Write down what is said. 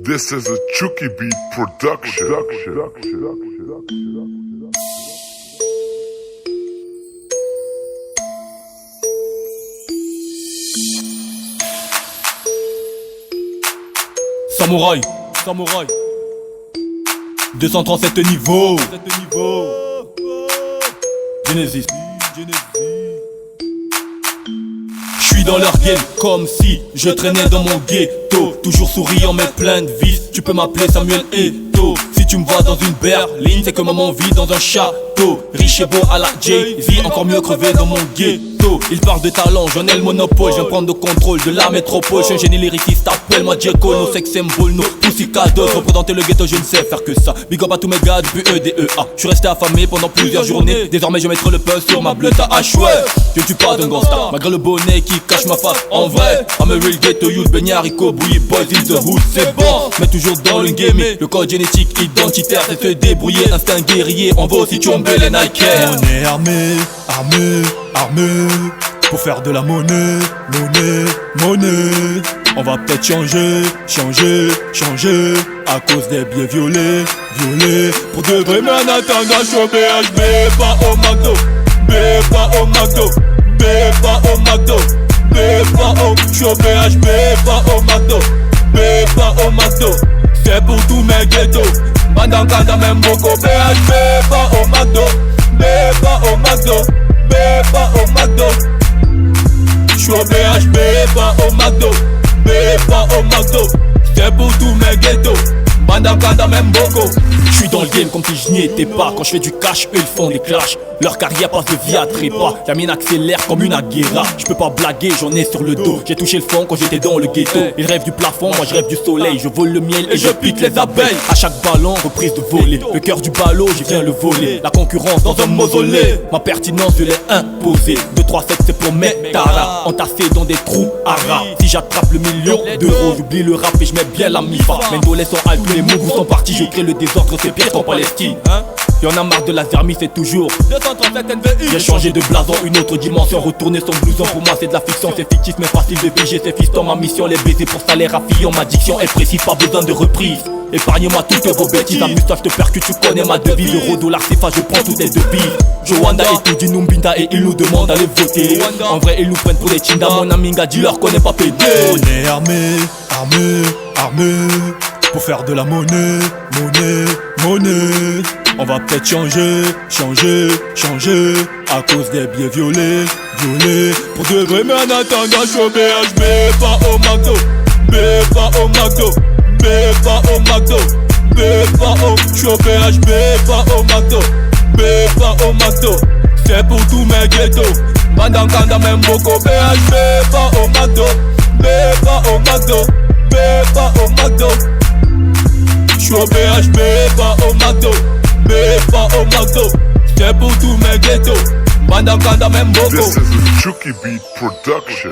This is a Chucky Beat production. Samouraï 237 niveaux Genesis. J'suis dans leur game comme si je traînais dans mon ghetto. Toujours souriant mais plein de vices. Tu peux m'appeler Samuel Eto'o. Si tu me vois dans une berline, c'est que maman vit dans un château. Riche et beau à la Jay-Z, encore mieux crevé dans mon ghetto. Il parle de talent, j'en ai le monopole. Je viens prendre le contrôle de la métropole. Je suis un génie lyriciste, appelle-moi Djeko. Nos sex symboles, nos poussicados. Représenter le ghetto, je ne sais faire que ça. Big up à tous mes gars depuis EDEA. Je suis resté affamé pendant plusieurs journées. Désormais je mettrai le buzz sur ma bleute à hache. Ouais, je tue pas d'un gangsta, malgré le bonnet qui cache ma face. En vrai, I'm a real ghetto youth. Beignet, haricot, bouillie, boys in the hood. C'est bon, mais toujours dans le game. Le code génétique identitaire, c'est se débrouiller. Instinct guerrier, on va aussi tomber les Nike. On est armé pour faire de la monnaie. On va peut-être changer à cause des billets violets. Pour de vrai, mais en attendant, je suis au BHB, pas au McDo. Pas au McDo. Je suis au BHB, pas au McDo. Pas au McDo. C'est pour tous mes ghettos. Pendant quand t'as même beaucoup BHB, pas au McDo. Pas au McDo. J'suis au BHB, pas au McDo. Pas au McDo. C'est pour tous mes ghettos. Pendant quand t'as même beaucoup. J'suis dans le game comme si je n'y étais pas. Quand je fais du cash, eux ils font des clashs. Leur carrière passe de vie à trépas. La mienne accélère comme une aguera. J'peux pas blaguer, j'en ai sur le dos. J'ai touché le fond quand j'étais dans le ghetto. Ils rêvent du plafond, moi je rêve du soleil. Je vole le miel et je pique les abeilles. À chaque ballon, reprise de voler. Le cœur du ballot, je viens le voler. La concurrence dans un mausolée. Ma pertinence, je l'ai imposée. 2-3-7, c'est pour mes taras. Entassés dans des trous à rats. Si j'attrape le million d'euros, j'oublie le rap et je mets bien la mifa. Mes volets sont hals, tous les mouvements sont partis. Je crée le désordre, c'est pire qu'en Palestine. Y'en a marre de la zermie, c'est toujours 237 NVI. J'ai changé de blason, une autre dimension. Retourner son blouson, pour moi c'est de la fiction. C'est fictif mais facile de piger, c'est fiston. Ma mission, les baiser pour salaire à Fillon. Ma diction est précise, pas besoin de reprise. Épargne-moi toutes vos bêtises. La moustache te percute, tu connais ma devise. Euro, dollar, CFA, je prends toutes les devises. Joanda et tout dit Numbinda et ils nous demandent d'aller voter. En vrai ils nous prennent pour des chinda. Mon aminga dis-leur qu'on n'est pas pédé. On est armé pour faire de la monnaie. On va peut-être changer à cause des billets violets. Pour de vrai, mais en attendant, je suis au BHB, pas au McDo. Je suis au BHB, pas au McDo. C'est pour tous mes ghettos. Pendant quand t'as même beaucoup BHB, pas au McDo. J'suis au BHB, pas au McDo. C'est pour tous mes ghettos. Pendant quand t'as même beaucoup. This is a Chucky Beat production.